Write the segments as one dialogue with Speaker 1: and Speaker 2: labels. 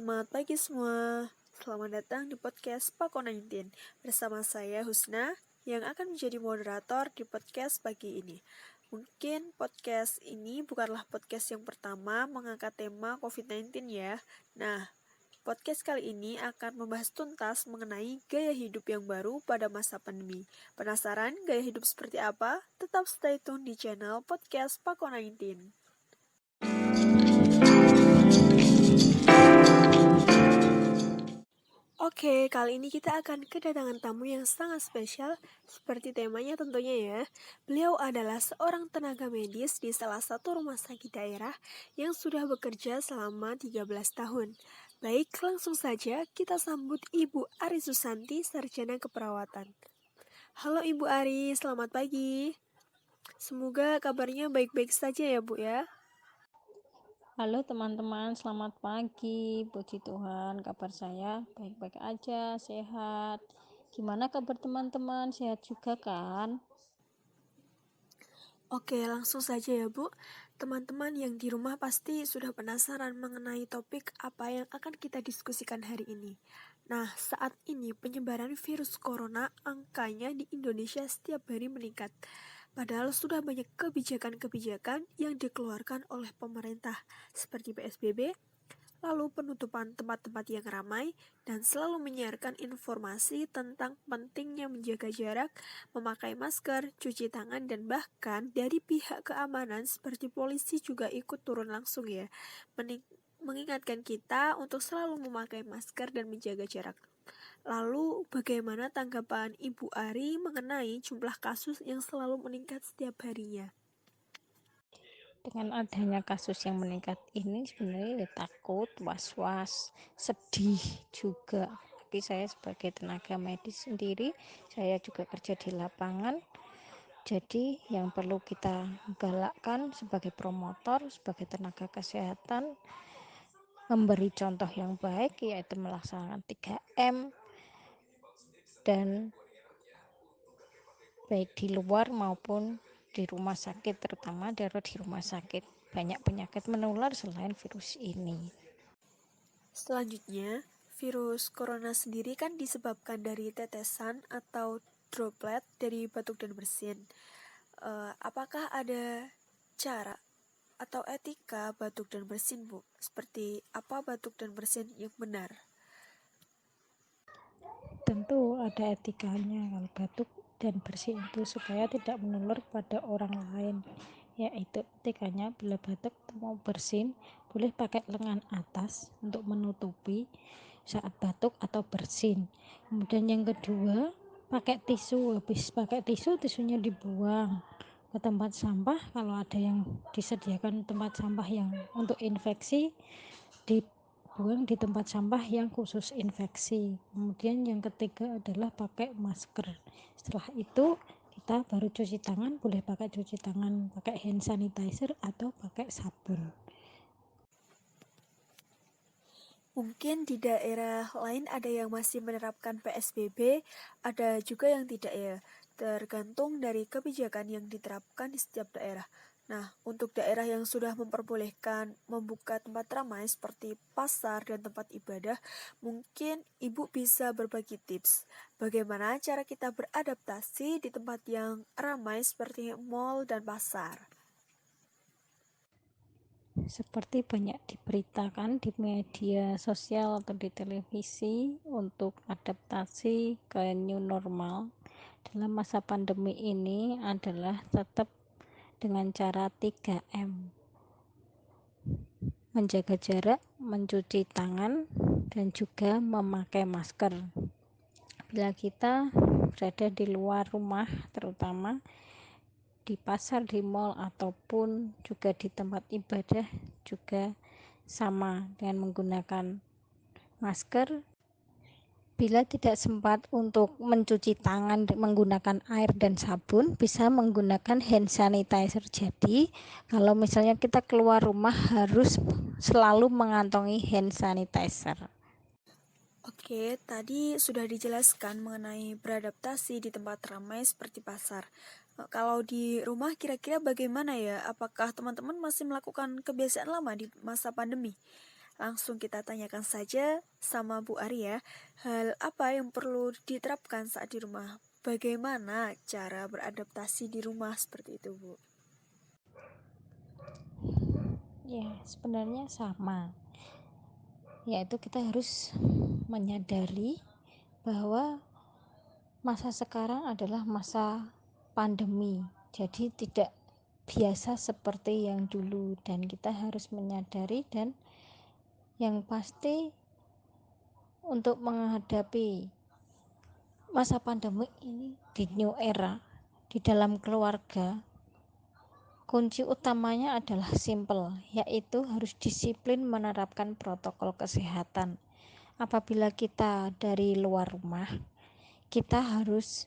Speaker 1: Selamat pagi semua. Selamat datang di podcast Pako 19 bersama saya Husna yang akan menjadi moderator di podcast pagi ini. Mungkin podcast ini bukanlah podcast yang pertama mengangkat tema COVID-19 ya. Nah, podcast kali ini akan membahas tuntas mengenai gaya hidup yang baru pada masa pandemi. Penasaran gaya hidup seperti apa? Tetap stay tune di channel podcast Pako 19. Oke, kali ini kita akan kedatangan tamu yang sangat spesial, seperti temanya tentunya ya. Beliau adalah seorang tenaga medis di salah satu rumah sakit daerah yang sudah bekerja selama 13 tahun. Baik, langsung saja kita sambut Ibu Ari Susanti, Sarjana Keperawatan. Halo Ibu Ari, selamat pagi. Semoga kabarnya baik-baik saja ya Bu ya.
Speaker 2: Halo teman-teman, selamat pagi. Puji Tuhan, kabar saya baik-baik aja, sehat. Gimana kabar teman-teman? Sehat juga kan?
Speaker 1: Oke, langsung saja ya Bu. Teman-teman yang di rumah pasti sudah penasaran mengenai topik apa yang akan kita diskusikan hari ini. Nah, saat ini penyebaran virus corona angkanya di Indonesia setiap hari meningkat. Padahal sudah banyak kebijakan-kebijakan yang dikeluarkan oleh pemerintah seperti PSBB, lalu penutupan tempat-tempat yang ramai, dan selalu menyiarkan informasi tentang pentingnya menjaga jarak, memakai masker, cuci tangan, dan bahkan dari pihak keamanan seperti polisi juga ikut turun langsung ya, mengingatkan kita untuk selalu memakai masker dan menjaga jarak. Lalu, bagaimana tanggapan Ibu Ari mengenai jumlah kasus yang selalu meningkat setiap harinya?
Speaker 2: Dengan adanya kasus yang meningkat ini sebenarnya takut, was-was, sedih juga. Tapi saya sebagai tenaga medis sendiri, saya juga kerja di lapangan. Jadi yang perlu kita galakkan sebagai promotor, sebagai tenaga kesehatan, memberi contoh yang baik yaitu melaksanakan 3M dan baik di luar maupun di rumah sakit, terutama darurat di rumah sakit. Banyak penyakit menular selain virus ini.
Speaker 1: Selanjutnya, virus corona sendiri kan disebabkan dari tetesan atau droplet dari batuk dan bersin. Apakah ada cara atau etika batuk dan bersin, Bu? Seperti apa batuk dan bersin yang benar?
Speaker 2: Tentu ada etikanya kalau batuk dan bersin itu supaya tidak menular pada orang lain, yaitu etikanya bila batuk mau bersin boleh pakai lengan atas untuk menutupi saat batuk atau bersin. Kemudian yang kedua, pakai tisu. Habis pakai tisu, tisunya dibuang ke tempat sampah. Kalau ada yang disediakan tempat sampah yang untuk infeksi, dibuang di tempat sampah yang khusus infeksi. Kemudian yang ketiga adalah pakai masker. Setelah itu kita baru cuci tangan, boleh pakai cuci tangan pakai hand sanitizer atau pakai sabun.
Speaker 1: Mungkin di daerah lain ada yang masih menerapkan PSBB, ada juga yang tidak ya, tergantung dari kebijakan yang diterapkan di setiap daerah. Nah, untuk daerah yang sudah memperbolehkan membuka tempat ramai seperti pasar dan tempat ibadah, mungkin Ibu bisa berbagi tips bagaimana cara kita beradaptasi di tempat yang ramai seperti mall dan pasar.
Speaker 2: Seperti banyak diberitakan di media sosial atau di televisi untuk adaptasi ke new normal dalam masa pandemi ini adalah tetap dengan cara 3M. Menjaga jarak, mencuci tangan, dan juga memakai masker. Bila kita berada di luar rumah, terutama di pasar, di mal, ataupun juga di tempat ibadah, juga sama dengan menggunakan masker. Bila tidak sempat untuk mencuci tangan menggunakan air dan sabun, bisa menggunakan hand sanitizer. Jadi, kalau misalnya kita keluar rumah harus selalu mengantongi hand sanitizer.
Speaker 1: Oke, tadi sudah dijelaskan mengenai beradaptasi di tempat ramai seperti pasar. Kalau di rumah kira-kira bagaimana ya? Apakah teman-teman masih melakukan kebiasaan lama di masa pandemi? Langsung kita tanyakan saja sama Bu Ari ya, hal apa yang perlu diterapkan saat di rumah? Bagaimana cara beradaptasi di rumah seperti itu, Bu?
Speaker 2: Ya, sebenarnya sama. Yaitu kita harus menyadari bahwa masa sekarang adalah masa pandemi. Jadi tidak biasa seperti yang dulu dan kita harus menyadari dan yang pasti untuk menghadapi masa pandemi ini di new era di dalam keluarga, kunci utamanya adalah simple, yaitu harus disiplin menerapkan protokol kesehatan. Apabila kita dari luar rumah, kita harus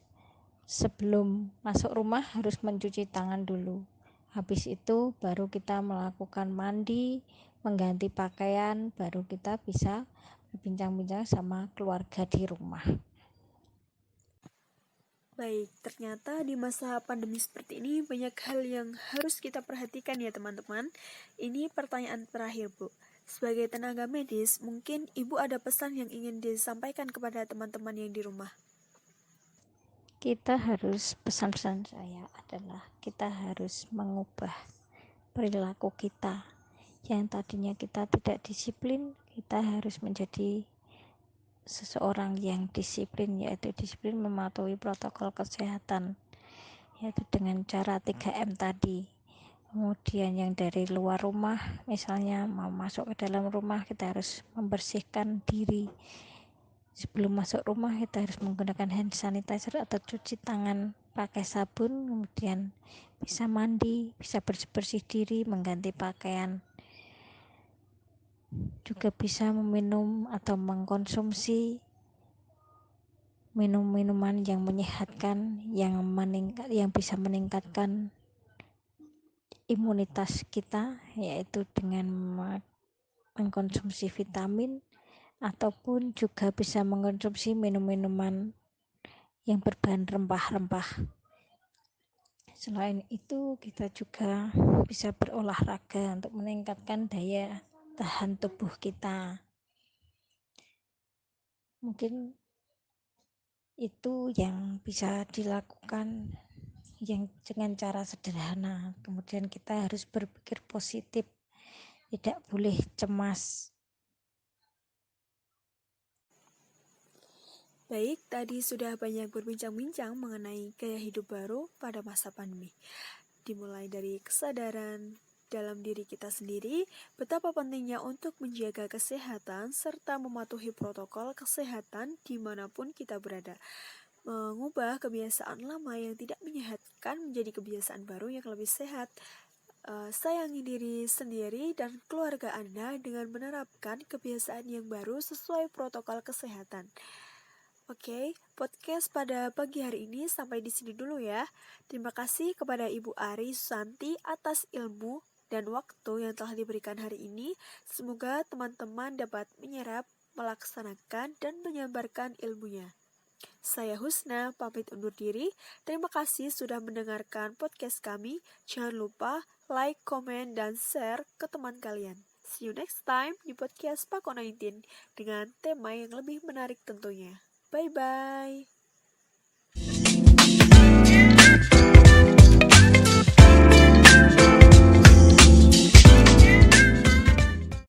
Speaker 2: sebelum masuk rumah harus mencuci tangan dulu. Habis itu baru kita melakukan mandi, mengganti pakaian, baru kita bisa berbincang-bincang sama keluarga di rumah.
Speaker 1: Baik, ternyata di masa pandemi seperti ini banyak hal yang harus kita perhatikan ya teman-teman. Ini pertanyaan terakhir, Bu. Sebagai tenaga medis, mungkin Ibu ada pesan yang ingin disampaikan kepada teman-teman yang di rumah.
Speaker 2: Kita harus, pesan-pesan saya adalah kita harus mengubah perilaku kita. Yang tadinya kita tidak disiplin, kita harus menjadi seseorang yang disiplin, yaitu disiplin mematuhi protokol kesehatan, yaitu dengan cara 3M tadi. Kemudian yang dari luar rumah, misalnya mau masuk ke dalam rumah, kita harus membersihkan diri. Sebelum masuk rumah kita harus menggunakan hand sanitizer atau cuci tangan pakai sabun, kemudian bisa mandi, bisa bersih-bersih diri, mengganti pakaian. Juga bisa meminum atau mengkonsumsi minum-minuman yang menyehatkan, yang bisa meningkatkan imunitas kita, yaitu dengan mengkonsumsi vitamin, ataupun juga bisa mengkonsumsi minum-minuman yang berbahan rempah-rempah. Selain itu, kita juga bisa berolahraga untuk meningkatkan daya tahan tubuh kita. Mungkin itu yang bisa dilakukan yang dengan cara sederhana. Kemudian kita harus berpikir positif, tidak boleh cemas.
Speaker 1: Baik, tadi sudah banyak berbincang-bincang mengenai gaya hidup baru pada masa pandemi. Dimulai dari kesadaran dalam diri kita sendiri, betapa pentingnya untuk menjaga kesehatan serta mematuhi protokol kesehatan dimanapun kita berada. Mengubah kebiasaan lama yang tidak menyehatkan menjadi kebiasaan baru yang lebih sehat. Sayangi diri sendiri dan keluarga Anda dengan menerapkan kebiasaan yang baru sesuai protokol kesehatan. Oke, podcast pada pagi hari ini sampai di sini dulu ya. Terima kasih kepada Ibu Ari Susanti atas ilmu dan waktu yang telah diberikan hari ini. Semoga teman-teman dapat menyerap, melaksanakan, dan menyebarkan ilmunya. Saya Husna, pamit undur diri. Terima kasih sudah mendengarkan podcast kami. Jangan lupa like, comment, dan share ke teman kalian. See you next time di podcast Pako 19 dengan tema yang lebih menarik tentunya. Bye-bye.